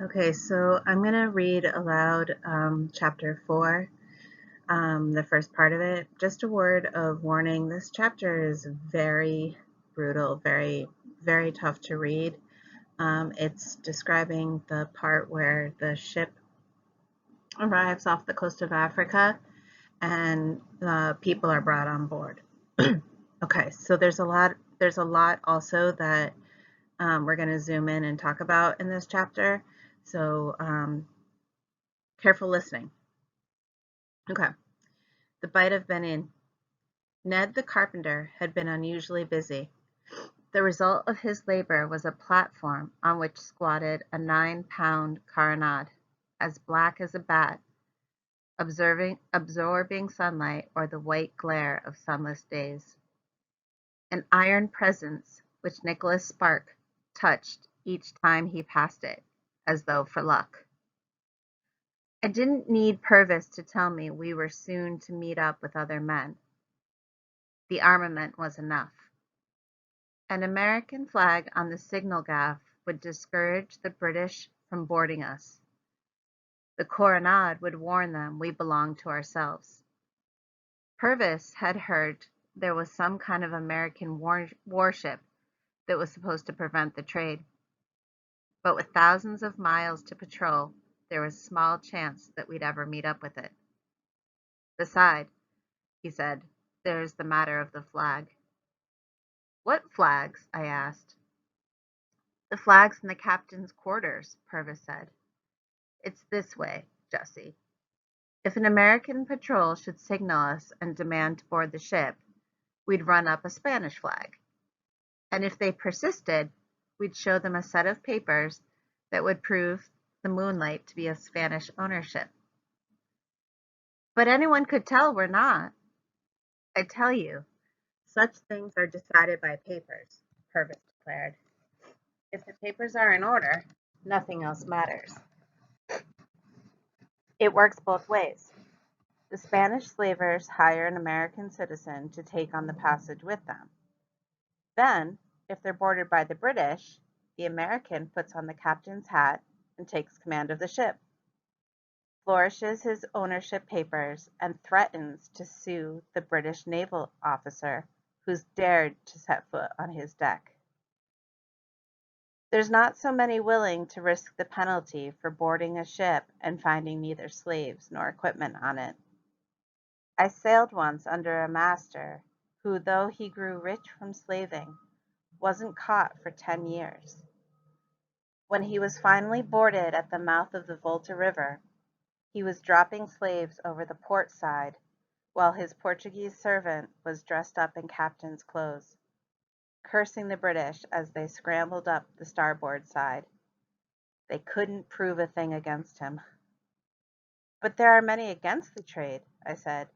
Okay, so I'm going to read aloud chapter 4, the first part of it. Just a word of warning, this chapter is very brutal, very, very tough to read. It's describing the part where the ship arrives off the coast of Africa and people are brought on board. Okay, so there's a lot also that we're going to zoom in and talk about in this chapter. So careful listening. Okay. The Bight of Benin. Ned the carpenter had been unusually busy. The result of his labor was a platform on which squatted a 9-pound carronade, as black as a bat, absorbing sunlight or the white glare of sunless days. An iron presence which Nicholas Spark touched each time he passed it, as though for luck. I didn't need Purvis to tell me we were soon to meet up with other men. The armament was enough. An American flag on the signal gaff would discourage the British from boarding us. The carronade would warn them we belonged to ourselves. Purvis had heard there was some kind of American warship that was supposed to prevent the trade. But with thousands of miles to patrol, there was small chance that we'd ever meet up with it. Beside, he said, there's the matter of the flag. What flags? I asked. The flags in the captain's quarters, Purvis said. It's this way, Jessie. If an American patrol should signal us and demand to board the ship, we'd run up a Spanish flag. And if they persisted, we'd show them a set of papers that would prove the Moonlight to be of Spanish ownership. But anyone could tell we're not. I tell you, such things are decided by papers, Purvis declared. If the papers are in order, nothing else matters. It works both ways. The Spanish slavers hire an American citizen to take on the passage with them. Then, if they're boarded by the British, the American puts on the captain's hat and takes command of the ship, flourishes his ownership papers, and threatens to sue the British naval officer who's dared to set foot on his deck. There's not so many willing to risk the penalty for boarding a ship and finding neither slaves nor equipment on it. I sailed once under a master who, though he grew rich from slaving, wasn't caught for 10 years. When he was finally boarded at the mouth of the Volta River, he was dropping slaves over the port side while his Portuguese servant was dressed up in captain's clothes, cursing the British as they scrambled up the starboard side. They couldn't prove a thing against him. But there are many against the trade, I said,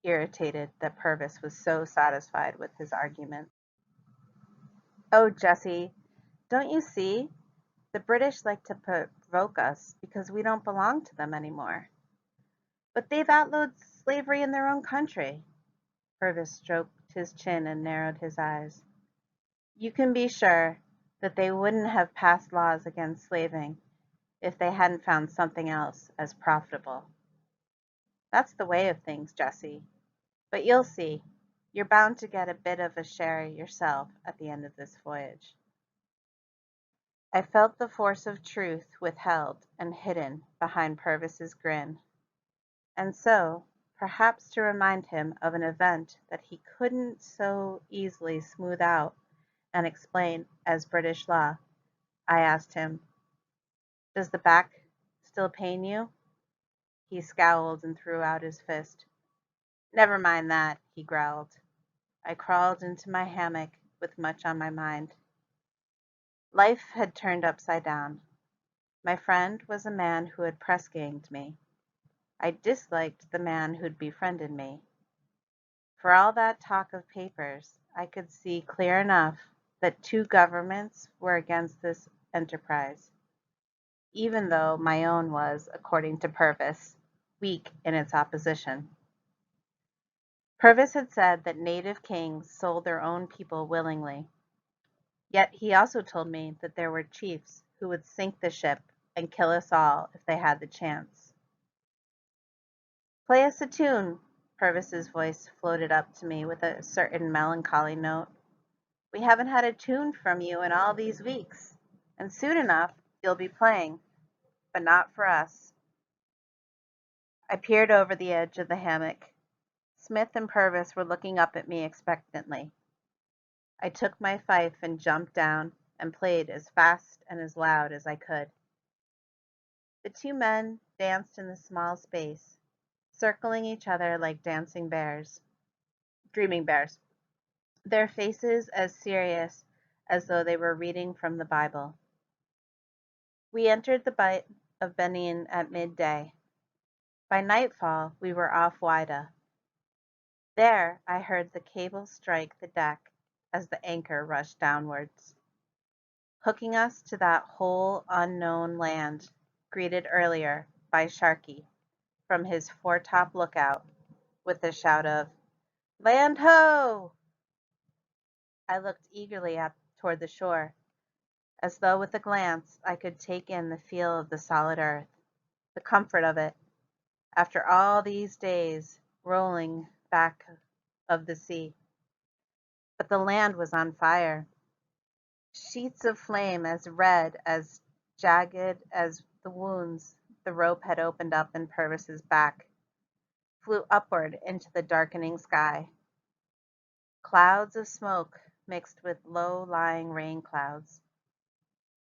irritated that Purvis was so satisfied with his argument. Oh, Jessie, don't you see? The British like to provoke us because we don't belong to them anymore. But they've outlawed slavery in their own country. Purvis stroked his chin and narrowed his eyes. You can be sure that they wouldn't have passed laws against slaving if they hadn't found something else as profitable. That's the way of things, Jessie. But you'll see, you're bound to get a bit of a share yourself at the end of this voyage. I felt the force of truth withheld and hidden behind Purvis's grin. And so, perhaps to remind him of an event that he couldn't so easily smooth out and explain as British law, I asked him, does the back still pain you? He scowled and threw out his fist. Never mind that, he growled. I crawled into my hammock with much on my mind. Life had turned upside down. My friend was a man who had press-ganged me. I disliked the man who'd befriended me. For all that talk of papers, I could see clear enough that two governments were against this enterprise, even though my own was, according to Purvis, weak in its opposition. Purvis had said that native kings sold their own people willingly. Yet he also told me that there were chiefs who would sink the ship and kill us all if they had the chance. Play us a tune, Purvis's voice floated up to me with a certain melancholy note. We haven't had a tune from you in all these weeks, and soon enough you'll be playing, but not for us. I peered over the edge of the hammock. Smith and Purvis were looking up at me expectantly. I took my fife and jumped down and played as fast and as loud as I could. The two men danced in the small space, circling each other like dancing bears, dreaming bears, their faces as serious as though they were reading from the Bible. We entered the Bight of Benin at midday. By nightfall, we were off Wida. There, I heard the cable strike the deck as the anchor rushed downwards, hooking us to that whole unknown land, greeted earlier by Sharkey from his foretop lookout with a shout of, "Land ho!" I looked eagerly toward the shore, as though with a glance I could take in the feel of the solid earth, the comfort of it, after all these days rolling back of the sea. But the land was on fire. Sheets of flame as red, as jagged as the wounds the rope had opened up in Purvis's back, flew upward into the darkening sky. Clouds of smoke mixed with low-lying rain clouds.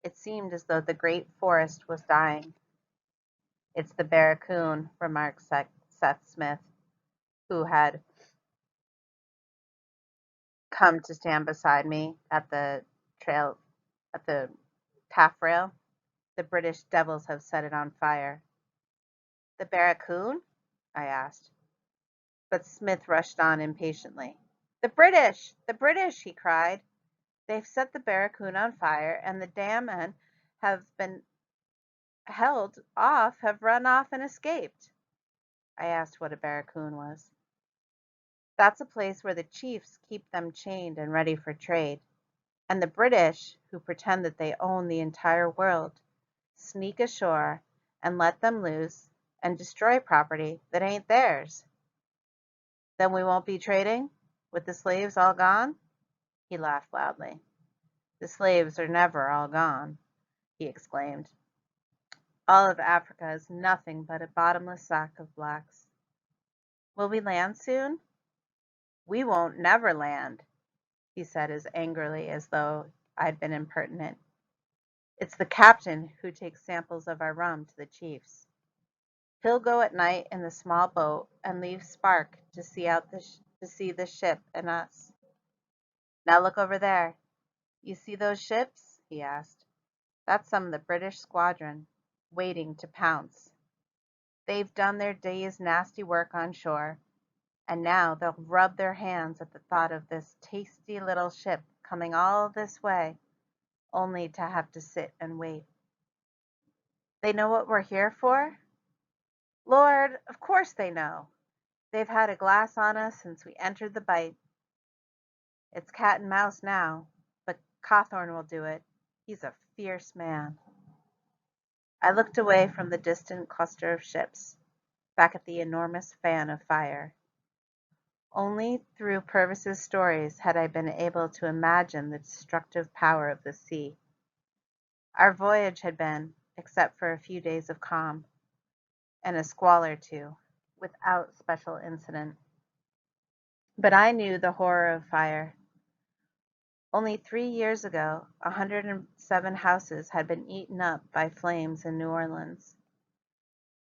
It seemed as though the great forest was dying. "It's the barracoon," remarked Seth Smith, who had come to stand beside me at the taffrail. "The British devils have set it on fire." "The barracoon?" I asked. But Smith rushed on impatiently. "The British! The British!" he cried. "They've set the barracoon on fire, and the damn men have been held off have run off and escaped." I asked what a barracoon was. "That's a place where the chiefs keep them chained and ready for trade, and the British, who pretend that they own the entire world, sneak ashore and let them loose and destroy property that ain't theirs." "Then we won't be trading, with the slaves all gone?" He laughed loudly. "The slaves are never all gone," he exclaimed. "All of Africa is nothing but a bottomless sack of blacks." "Will we land soon?" "We won't never land," he said as angrily as though I'd been impertinent. "It's the captain who takes samples of our rum to the chiefs. He'll go at night in the small boat and leave Spark to see the ship and us. Now look over there. You see those ships?" he asked. "That's some of the British squadron, waiting to pounce. They've done their day's nasty work on shore, and now they'll rub their hands at the thought of this tasty little ship coming all this way, only to have to sit and wait. They know what we're here for? Lord, of course they know. They've had a glass on us since we entered the Bight. It's cat and mouse now, but Cawthorne will do it. He's a fierce man." I looked away from the distant cluster of ships, back at the enormous fan of fire. Only through Purvis's stories had I been able to imagine the destructive power of the sea. Our voyage had been, except for a few days of calm, and a squall or two, without special incident. But I knew the horror of fire. Only 3 years ago, 107 houses had been eaten up by flames in New Orleans.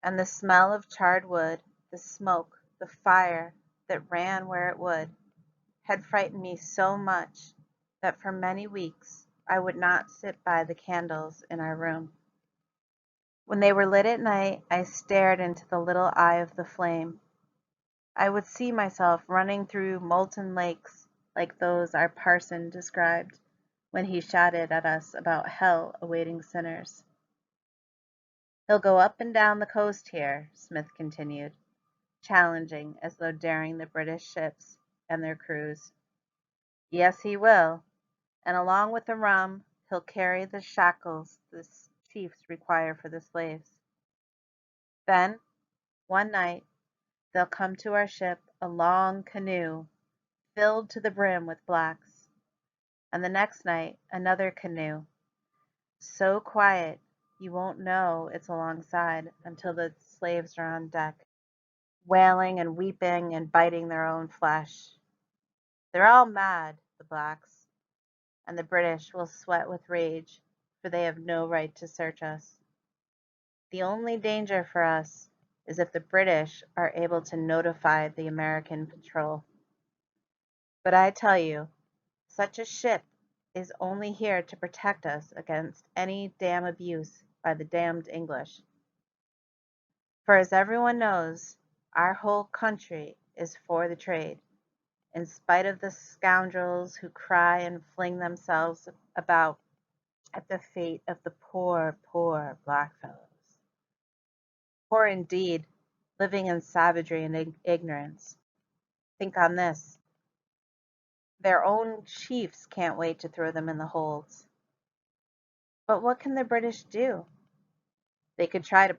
And the smell of charred wood, the smoke, the fire that ran where it would, had frightened me so much that for many weeks I would not sit by the candles in our room. When they were lit at night, I stared into the little eye of the flame. I would see myself running through molten lakes like those our parson described when he shouted at us about hell awaiting sinners. "He'll go up and down the coast here," Smith continued, challenging as though daring the British ships and their crews. "Yes, he will, and along with the rum he'll carry the shackles the chiefs require for the slaves. Then, one night, they'll come to our ship, a long canoe filled to the brim with blacks, and the next night another canoe, so quiet you won't know it's alongside until the slaves are on deck, wailing and weeping and biting their own flesh. They're all mad, the blacks, and the British will sweat with rage, for they have no right to search us. The only danger for us is if the British are able to notify the American patrol. But I tell you, such a ship is only here to protect us against any damn abuse by the damned English. For as everyone knows, our whole country is for the trade, in spite of the scoundrels who cry and fling themselves about at the fate of the poor, poor blackfellows. Poor indeed, living in savagery and ignorance. Think on this. Their own chiefs can't wait to throw them in the holds. But what can the British do? They could try to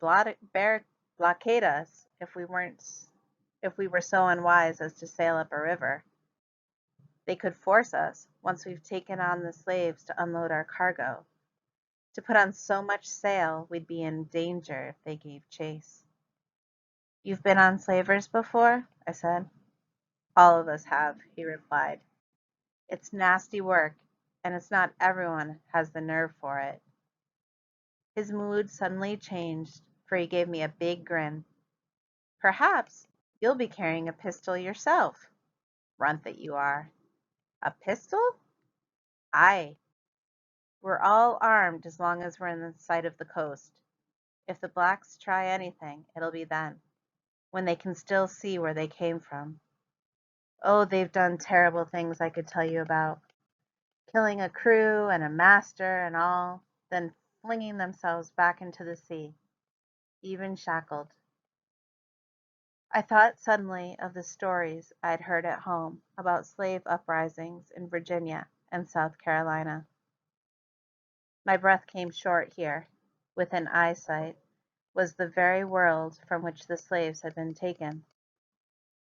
blockade us if we were so unwise as to sail up a river. They could force us, once we've taken on the slaves, to unload our cargo, to put on so much sail we'd be in danger if they gave chase. You've been on slavers before? I said. All of us have, he replied. It's nasty work, and it's not everyone has the nerve for it. His mood suddenly changed, for he gave me a big grin. Perhaps you'll be carrying a pistol yourself, runt that you are. A pistol? Aye. We're all armed as long as we're in sight of the coast. If the blacks try anything, it'll be then, when they can still see where they came from. Oh, they've done terrible things I could tell you about. Killing a crew and a master and all, then flinging themselves back into the sea, even shackled. I thought suddenly of the stories I'd heard at home about slave uprisings in Virginia and South Carolina. My breath came short here. Within eyesight was the very world from which the slaves had been taken.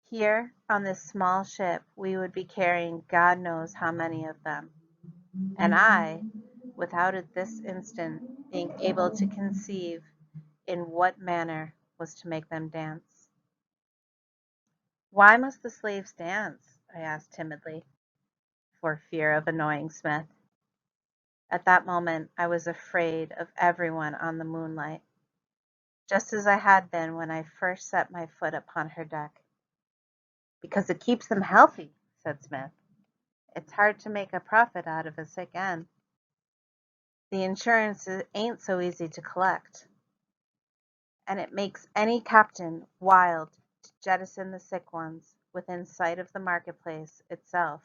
Here, on this small ship, we would be carrying God knows how many of them. And I, without at this instant being able to conceive in what manner was to make them dance. Why must the slaves dance? I asked timidly, for fear of annoying Smith. At that moment I was afraid of everyone on the Moonlight, just as I had been when I first set my foot upon her deck. Because it keeps them healthy, said Smith. It's hard to make a profit out of a sick end. The insurance ain't so easy to collect, and it makes any captain wild to jettison the sick ones within sight of the marketplace itself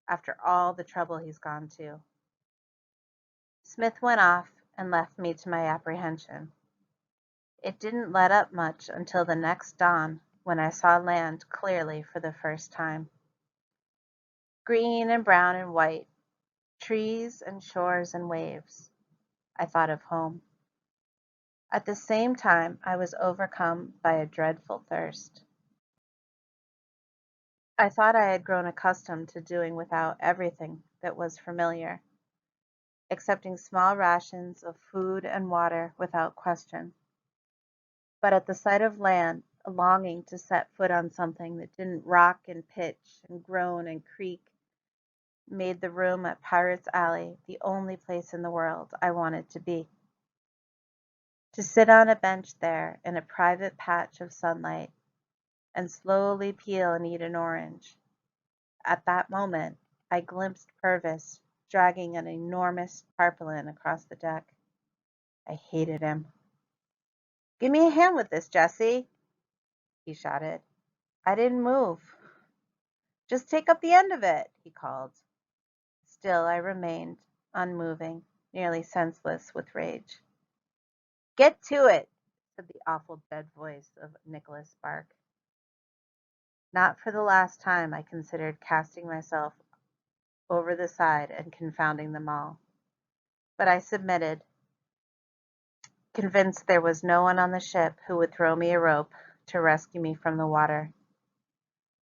after all the trouble he's gone to. Smith went off and left me to my apprehension. It didn't let up much until the next dawn, when I saw land clearly for the first time. Green and brown and white, trees and shores and waves. I thought of home. At the same time I was overcome by a dreadful thirst. I thought I had grown accustomed to doing without everything that was familiar, accepting small rations of food and water without question. But at the sight of land, a longing to set foot on something that didn't rock and pitch and groan and creak made the room at Pirates Alley the only place in the world I wanted to be. To sit on a bench there in a private patch of sunlight and slowly peel and eat an orange. At that moment I glimpsed Purvis dragging an enormous tarpaulin across the deck. I hated him. "Give me a hand with this, Jessie," he shouted. I didn't move. "Just take up the end of it," he called. Still I remained, unmoving, nearly senseless with rage. "Get to it," said the awful dead voice of Nicholas Spark. Not for the last time I considered casting myself over the side and confounding them all. But I submitted. convinced there was no one on the ship who would throw me a rope to rescue me from the water.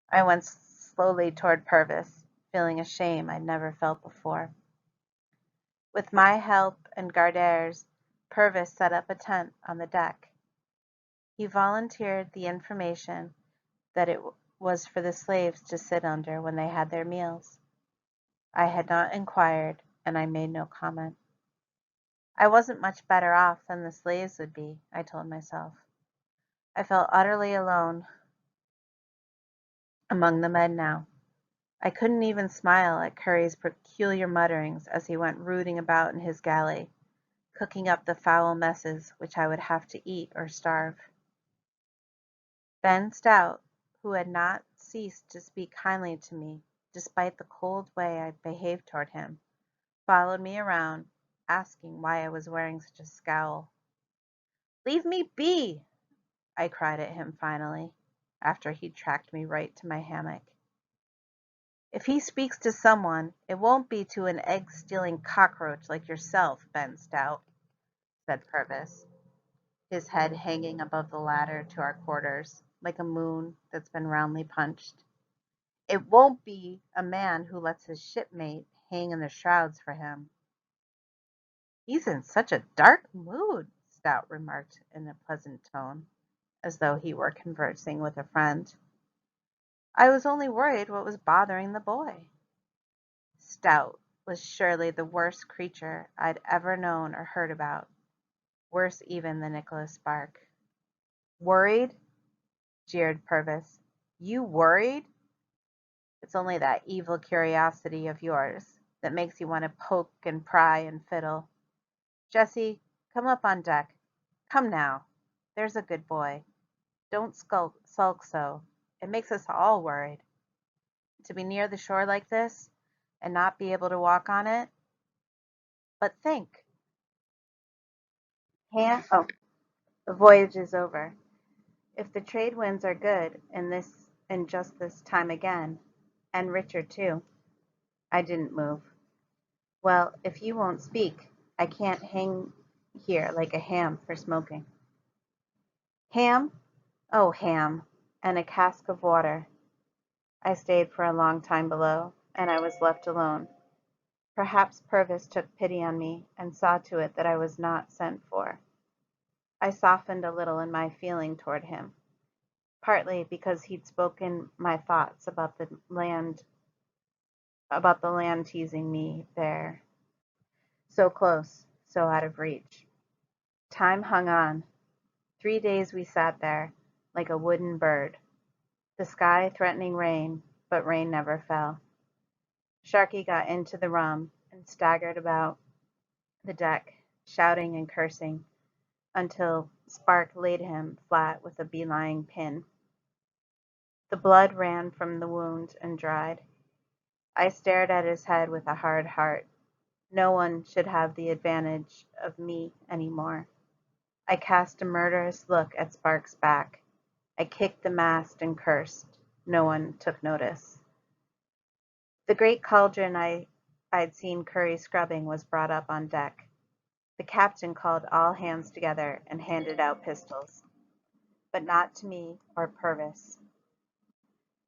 I went slowly toward Purvis, feeling a shame I'd never felt before. With my help and Gardere's, Purvis set up a tent on the deck. He volunteered the information that it was for the slaves to sit under when they had their meals. I had not inquired, and I made no comment. I wasn't much better off than the slaves would be, I told myself. I felt utterly alone among the men now. I couldn't even smile at Curry's peculiar mutterings as he went rooting about in his galley, cooking up the foul messes which I would have to eat or starve. Ben Stout, who had not ceased to speak kindly to me, despite the cold way I behaved toward him, followed me around, asking why I was wearing such a scowl. "Leave me be!" I cried at him finally, after he'd tracked me right to my hammock. "If he speaks to someone, it won't be to an egg-stealing cockroach like yourself, Ben Stout," said Purvis, his head hanging above the ladder to our quarters, like a moon that's been roundly punched. "It won't be a man who lets his shipmate hang in the shrouds for him." "He's in such a dark mood," Stout remarked in a pleasant tone, as though he were conversing with a friend. "I was only worried what was bothering the boy." Stout was surely the worst creature I'd ever known or heard about, worse even than Nicholas Spark. "Worried?" jeered Purvis. "You worried? It's only that evil curiosity of yours that makes you want to poke and pry and fiddle. Jesse, come up on deck. Come now. There's a good boy. Don't sulk so. It makes us all worried. To be near the shore like this and not be able to walk on it. But think. Oh, the voyage is over. If the trade winds are good in just this time again, and richer too." I didn't move. "Well, if you won't speak, I can't hang here like a ham for smoking." "Ham? Oh, ham, and a cask of water." I stayed for a long time below, and I was left alone. Perhaps Purvis took pity on me and saw to it that I was not sent for. I softened a little in my feeling toward him, partly because he'd spoken my thoughts about the land teasing me there, so close, so out of reach. Time hung on. 3 days we sat there, like a wooden bird, the sky threatening rain, but rain never fell. Sharky got into the rum and staggered about the deck, shouting and cursing, until Spark laid him flat with a belaying pin. The blood ran from the wound and dried. I stared at his head with a hard heart. No one should have the advantage of me any more. I cast a murderous look at Spark's back. I kicked the mast and cursed. No one took notice. The great cauldron I'd seen Curry scrubbing was brought up on deck. The captain called all hands together and handed out pistols, but not to me or Purvis.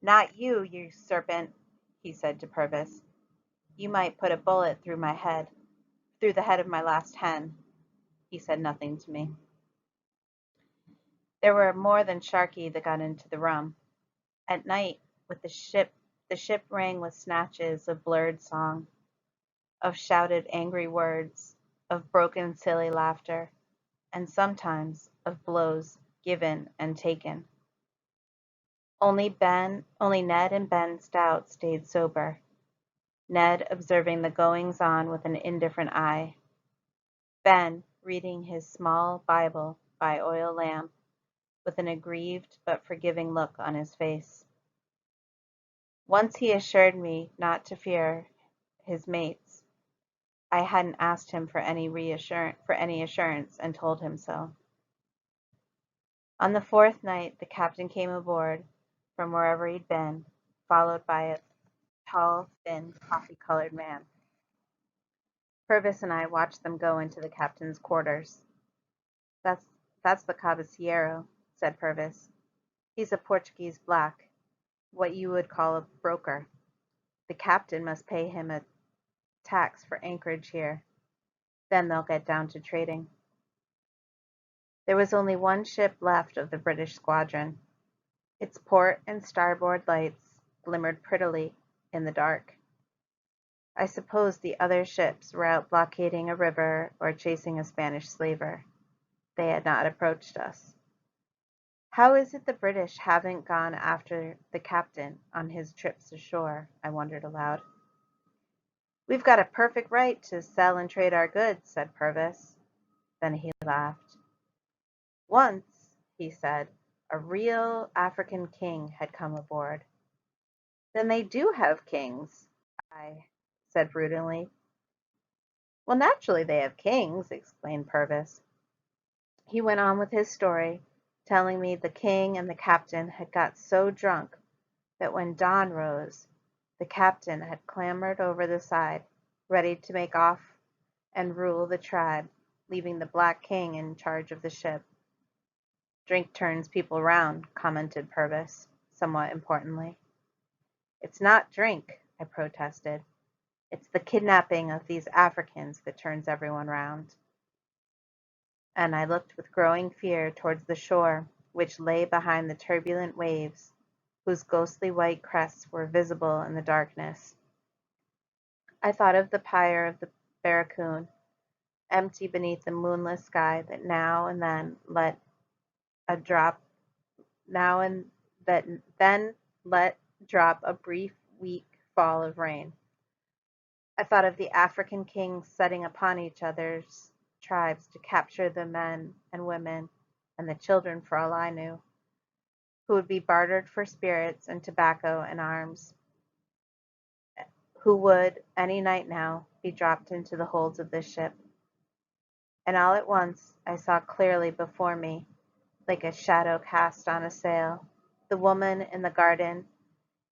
"Not you, you serpent," he said to Purvis. "You might put a bullet through the head of my last hen." He said nothing to me. There were more than Sharky that got into the rum. At night, with the ship rang with snatches of blurred song, of shouted angry words, of broken silly laughter, and sometimes of blows given and taken. Only Ned and Ben Stout stayed sober, Ned observing the goings-on with an indifferent eye, Ben reading his small Bible by oil lamp with an aggrieved but forgiving look on his face. Once he assured me not to fear his mates. I hadn't asked him for any assurance, and told him so. On the fourth night the captain came aboard from wherever he'd been, followed by a tall, thin, coffee-colored man. Purvis and I watched them go into the captain's quarters. That's that's the caballero, said Purvis. He's a Portuguese black, what you would call a broker. The captain must pay him a tax for anchorage here. Then they'll get down to trading. There was only one ship left of the British squadron. Its port and starboard lights glimmered prettily in the dark. I suppose the other ships were out blockading a river or chasing a Spanish slaver. They had not approached us. How is it the British haven't gone after the captain on his trips ashore? I wondered aloud. We've got a perfect right to sell and trade our goods, said Purvis. Then he laughed. Once, he said, a real African king had come aboard. Then they do have kings, I said brutally. Well, naturally they have kings, explained Purvis. He went on with his story, telling me the king and the captain had got so drunk that when dawn rose, the captain had clambered over the side, ready to make off and rule the tribe, leaving the Black King in charge of the ship. Drink turns people round, commented Purvis, somewhat importantly. It's not drink, I protested. It's the kidnapping of these Africans that turns everyone round. And I looked with growing fear towards the shore, which lay behind the turbulent waves, whose ghostly white crests were visible in the darkness. I thought of the pyre of the barracoon, empty beneath the moonless sky that now and then let drop a brief, weak fall of rain. I thought of the African kings setting upon each other's tribes to capture the men and women and the children, for all I knew, who would be bartered for spirits and tobacco and arms, who would, any night now, be dropped into the holds of this ship. And all at once I saw clearly before me, like a shadow cast on a sail, the woman in the garden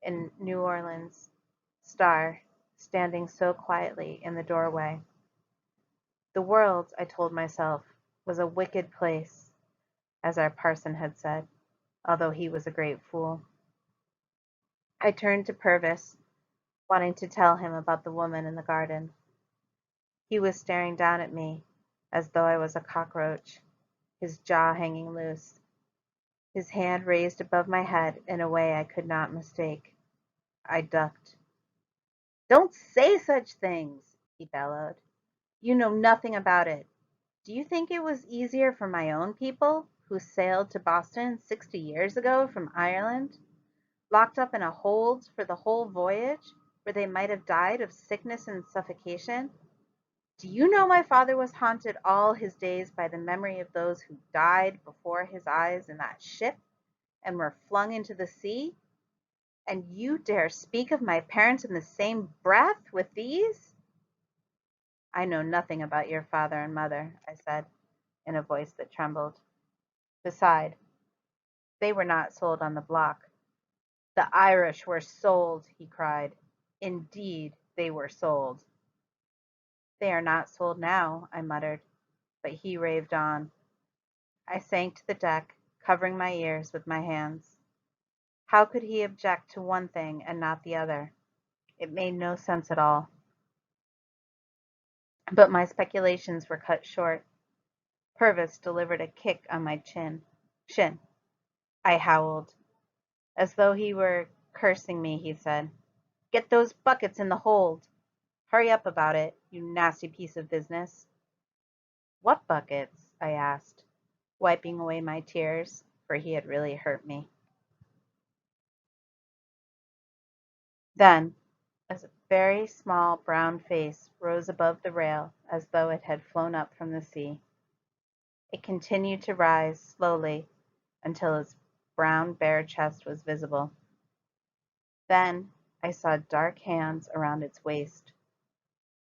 in New Orleans star standing so quietly in the doorway. The world, I told myself, was a wicked place, as our parson had said, although he was a great fool. I turned to Purvis, wanting to tell him about the woman in the garden. He was staring down at me as though I was a cockroach, his jaw hanging loose, his hand raised above my head in a way I could not mistake. I ducked. Don't say such things, he bellowed. You know nothing about it. Do you think it was easier for my own people, who sailed to Boston 60 years ago from Ireland, locked up in a hold for the whole voyage, where they might have died of sickness and suffocation? Do you know my father was haunted all his days by the memory of those who died before his eyes in that ship and were flung into the sea? And you dare speak of my parents in the same breath with these? I know nothing about your father and mother, I said, in a voice that trembled. Beside, they were not sold on the block. The Irish were sold, he cried. Indeed, they were sold. They are not sold now, I muttered, but he raved on. I sank to the deck, covering my ears with my hands. How could he object to one thing and not the other? It made no sense at all. But my speculations were cut short. Purvis delivered a kick on my shin. I howled. As though he were cursing me, he said, Get those buckets in the hold. Hurry up about it, you nasty piece of business. What buckets? I asked, wiping away my tears, for he had really hurt me. Then, as a very small brown face rose above the rail as though it had flown up from the sea, it continued to rise slowly until its brown bare chest was visible. Then I saw dark hands around its waist.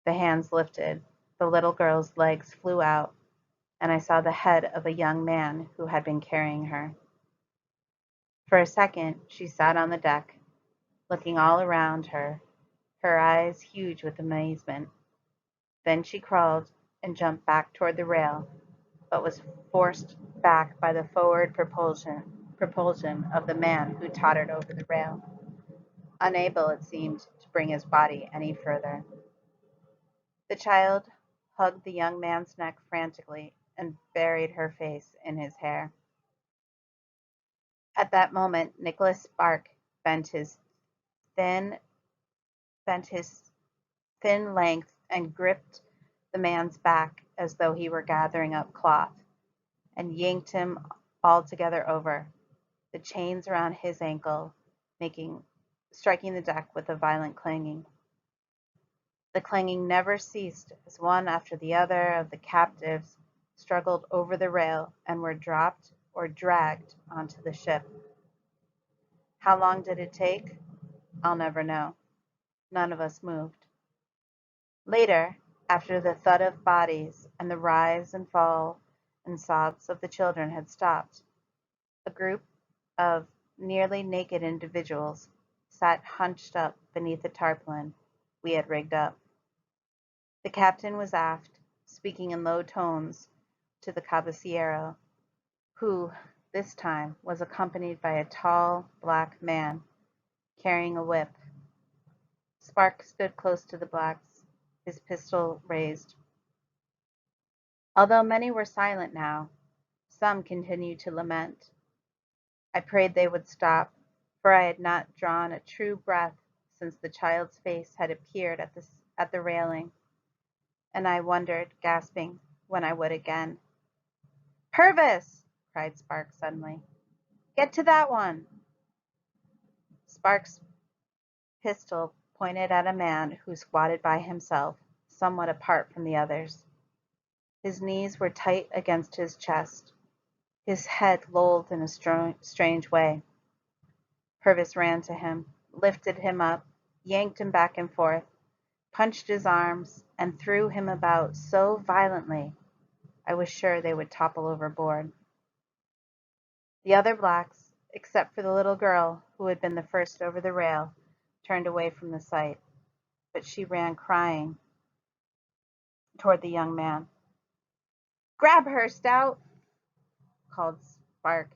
The hands lifted, the little girl's legs flew out, and I saw the head of a young man who had been carrying her. For a second she sat on the deck, looking all around her, her eyes huge with amazement. Then she crawled and jumped back toward the rail, but was forced back by the forward propulsion of the man who tottered over the rail, unable, it seemed, to bring his body any further. The child hugged the young man's neck frantically and buried her face in his hair. At that moment, Nicholas Spark bent his thin bent his thin length and gripped the man's back as though he were gathering up cloth, and yanked him altogether over, the chains around his ankle striking the deck with a violent clanging. The clanging never ceased as one after the other of the captives struggled over the rail and were dropped or dragged onto the ship. How long did it take? I'll never know. None of us moved. Later, after the thud of bodies and the rise and fall and sobs of the children had stopped, a group of nearly naked individuals sat hunched up beneath the tarpaulin we had rigged up. The captain was aft, speaking in low tones to the caballero, who, this time, was accompanied by a tall, black man carrying a whip. Spark stood close to the blacks, his pistol raised. Although many were silent now, some continued to lament. I prayed they would stop, for I had not drawn a true breath since the child's face had appeared at the railing, and I wondered, gasping, when I would again. "Purvis!" cried Sparks suddenly. "Get to that one!" Sparks' pistol pointed at a man who squatted by himself, somewhat apart from the others. His knees were tight against his chest. His head lolled in a strange way. Purvis ran to him, lifted him up, yanked him back and forth, punched his arms, and threw him about so violently I was sure they would topple overboard. The other blacks, except for the little girl who had been the first over the rail, turned away from the sight, but she ran crying toward the young man. "Grab her, Stout!" called Spark.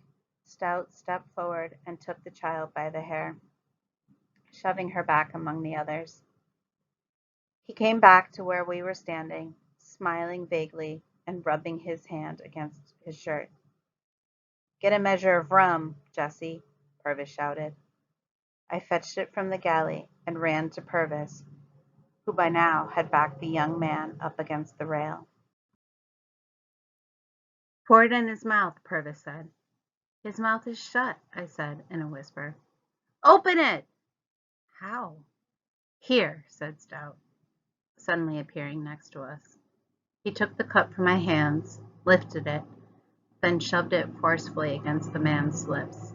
Stout stepped forward and took the child by the hair, shoving her back among the others. He came back to where we were standing, smiling vaguely and rubbing his hand against his shirt. "Get a measure of rum, Jessie," Purvis shouted. I fetched it from the galley and ran to Purvis, who by now had backed the young man up against the rail. "Pour it in his mouth," Purvis said. "His mouth is shut," I said in a whisper. "Open it!" "How?" "Here," said Stout, suddenly appearing next to us. He took the cup from my hands, lifted it, then shoved it forcefully against the man's lips,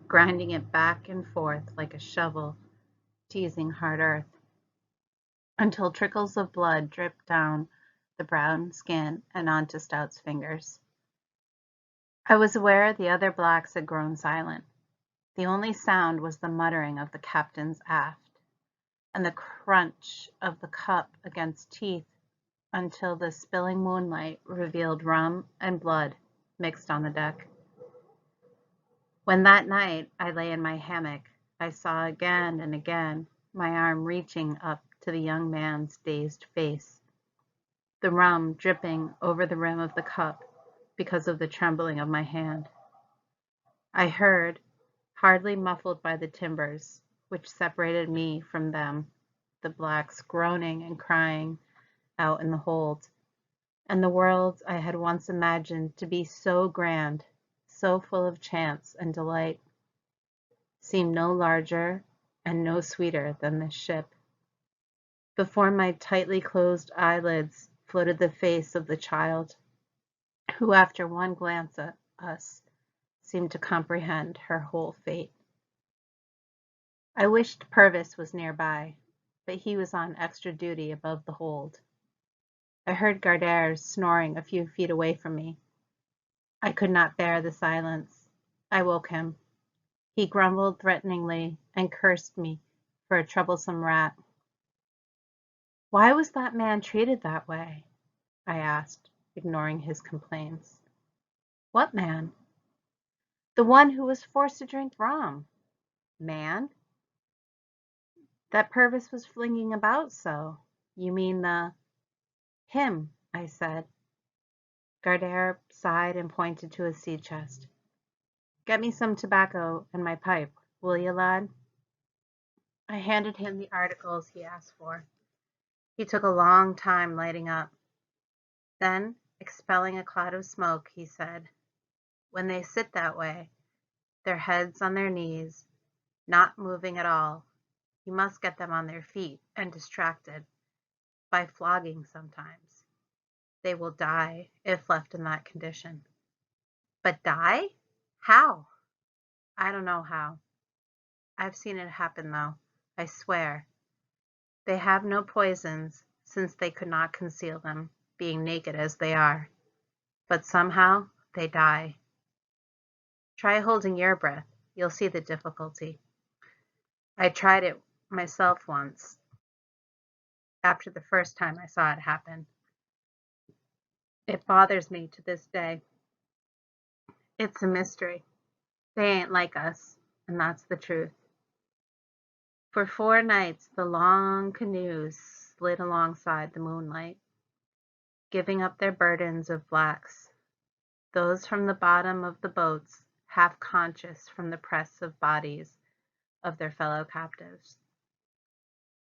grinding it back and forth like a shovel teasing hard earth, until trickles of blood dripped down the brown skin and onto Stout's fingers. I was aware the other blacks had grown silent. The only sound was the muttering of the captain's aft, and the crunch of the cup against teeth until the spilling moonlight revealed rum and blood mixed on the deck. When that night I lay in my hammock, I saw again and again my arm reaching up to the young man's dazed face, the rum dripping over the rim of the cup because of the trembling of my hand. I heard, hardly muffled by the timbers which separated me from them, the blacks groaning and crying out in the hold, and the world I had once imagined to be so grand, so full of chance and delight, seemed no larger and no sweeter than this ship. Before my tightly closed eyelids floated the face of the child, who after one glance at us seemed to comprehend her whole fate. I wished Purvis was nearby, but he was on extra duty above the hold. I heard Gardere snoring a few feet away from me. I could not bear the silence. I woke him. He grumbled threateningly and cursed me for a troublesome rat. "Why was that man treated that way?" I asked, ignoring his complaints. What man? The one who was forced to drink rum. Man? That Purvis was flinging about so. You mean him, I said. Gardere sighed and pointed to his sea chest. Get me some tobacco and my pipe, will you, lad? I handed him the articles he asked for. He took a long time lighting up. Then, expelling a cloud of smoke, he said, when they sit that way, their heads on their knees, not moving at all, you must get them on their feet and distracted, by flogging sometimes. They will die if left in that condition. But die? How? I don't know how. I've seen it happen though, I swear. They have no poisons, since they could not conceal them, being naked as they are. But somehow they die. Try holding your breath. You'll see the difficulty. I tried it myself once, after the first time I saw it happen. It bothers me to this day. It's a mystery. They ain't like us, and that's the truth. For 4 nights the long canoes slid alongside the moonlight, giving up their burdens of blacks, those from the bottom of the boats half conscious from the press of bodies of their fellow captives.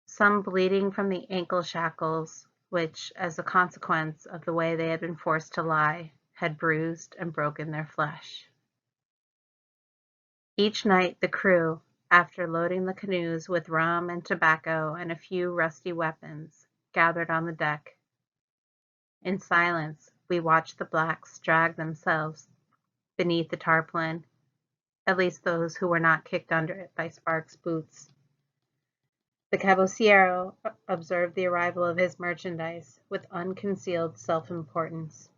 Some bleeding from the ankle shackles, which, as a consequence of the way they had been forced to lie, had bruised and broken their flesh. Each night the crew, after loading the canoes with rum and tobacco and a few rusty weapons, gathered on the deck. In silence, we watched the blacks drag themselves beneath the tarpaulin, at least those who were not kicked under it by Sparks' boots. The cabociero observed the arrival of his merchandise with unconcealed self-importance.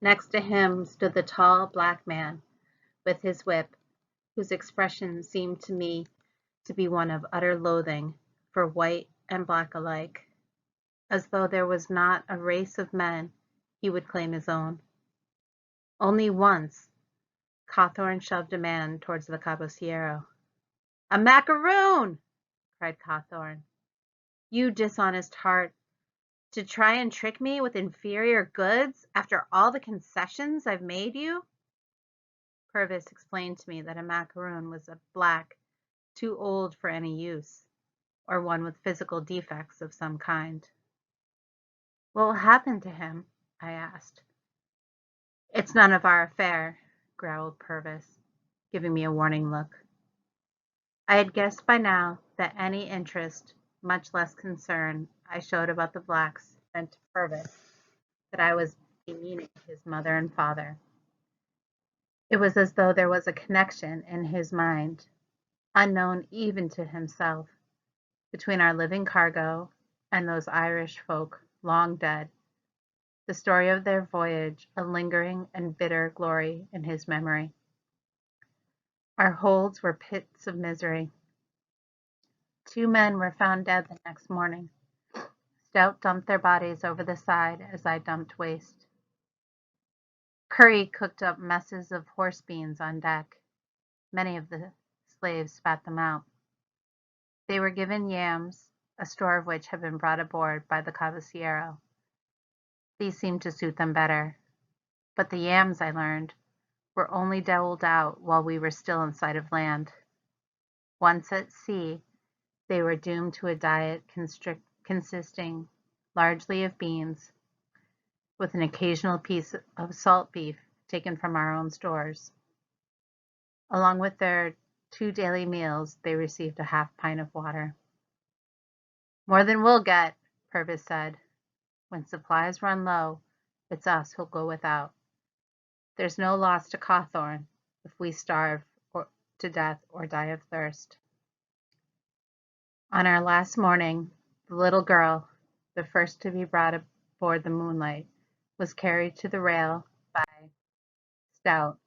Next to him stood the tall black man with his whip, whose expression seemed to me to be one of utter loathing for white and black alike, as though there was not a race of men he would claim his own. Only once Cawthorne shoved a man towards the cabociero. "A macaroon!" cried Cawthorne. "You dishonest heart, to try and trick me with inferior goods after all the concessions I've made you?" Purvis explained to me that a macaroon was a black too old for any use, or one with physical defects of some kind. "What will happen to him?" I asked. "It's none of our affair," growled Purvis, giving me a warning look. I had guessed by now that any interest, much less concern, I showed about the blacks meant to Purvis that I was demeaning his mother and father. It was as though there was a connection in his mind, unknown even to himself, between our living cargo and those Irish folk long dead, the story of their voyage a lingering and bitter glory in his memory. Our holds were pits of misery. 2 men were found dead the next morning. Stout dumped their bodies over the side as I dumped waste. Curry cooked up messes of horse beans on deck. Many of the slaves spat them out. They were given yams, a store of which had been brought aboard by the cabociero. These seemed to suit them better. But the yams, I learned, were only doled out while we were still in sight of land. Once at sea, they were doomed to a diet consisting largely of beans, with an occasional piece of salt beef taken from our own stores. Along with their 2 daily meals, they received a half pint of water. "More than we'll get," Purvis said. "When supplies run low, it's us who'll go without. There's no loss to Cawthorne if we starve to death or die of thirst." On our last morning, the little girl, the first to be brought aboard the Moonlight, was carried to the rail by Stout.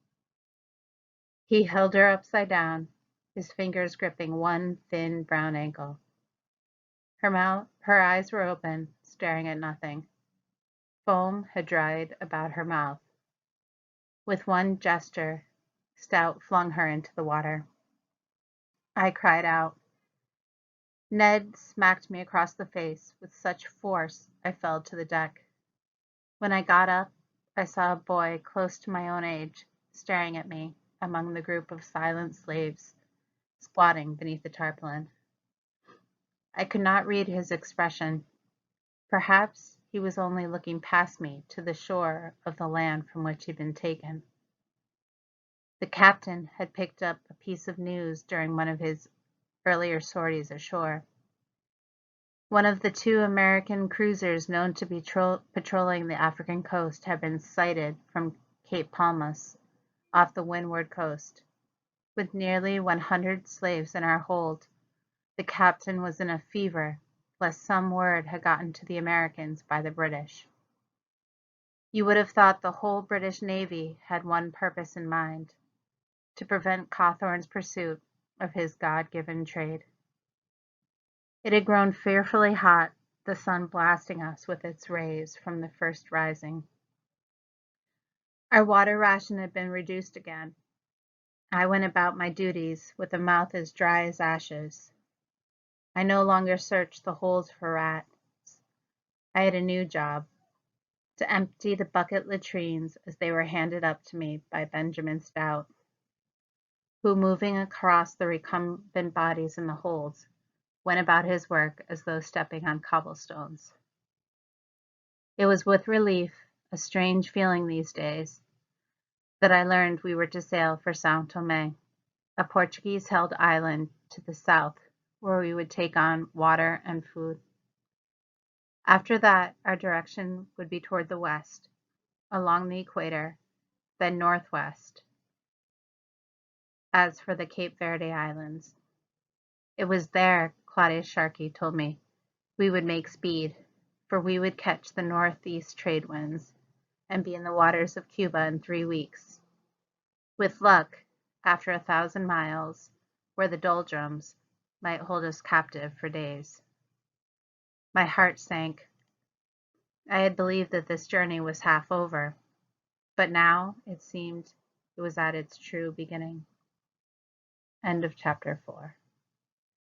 He held her upside down, his fingers gripping one thin brown ankle. Her eyes were open, staring at nothing. Foam had dried about her mouth. With one gesture, Stout flung her into the water. I cried out. Ned smacked me across the face with such force I fell to the deck. When I got up, I saw a boy close to my own age staring at me among the group of silent slaves squatting beneath the tarpaulin. I could not read his expression. Perhaps he was only looking past me to the shore of the land from which he'd been taken. The captain had picked up a piece of news during one of his earlier sorties ashore. One of the 2 American cruisers known to be patrolling the African coast had been sighted from Cape Palmas, off the windward coast. With nearly 100 slaves in our hold, the captain was in a fever lest some word had gotten to the Americans by the British. You would have thought the whole British Navy had one purpose in mind: to prevent Cawthorn's pursuit of his God-given trade. It had grown fearfully hot, the sun blasting us with its rays from the first rising. Our water ration had been reduced again. I went about my duties with a mouth as dry as ashes. I no longer searched the holds for rats. I had a new job: to empty the bucket latrines as they were handed up to me by Benjamin Stout, who, moving across the recumbent bodies in the holds, went about his work as though stepping on cobblestones. It was with relief, a strange feeling these days, that I learned we were to sail for São Tomé, a Portuguese-held island to the south, where we would take on water and food. After that, our direction would be toward the west, along the equator, then northwest, as for the Cape Verde Islands. It was there, Claudius Sharkey told me, we would make speed, for we would catch the northeast trade winds and be in the waters of Cuba in 3 weeks. With luck, after 1,000 miles, where the doldrums might hold us captive for days. My heart sank. I had believed that this journey was half over, but now it seemed it was at its true beginning. End of chapter 4.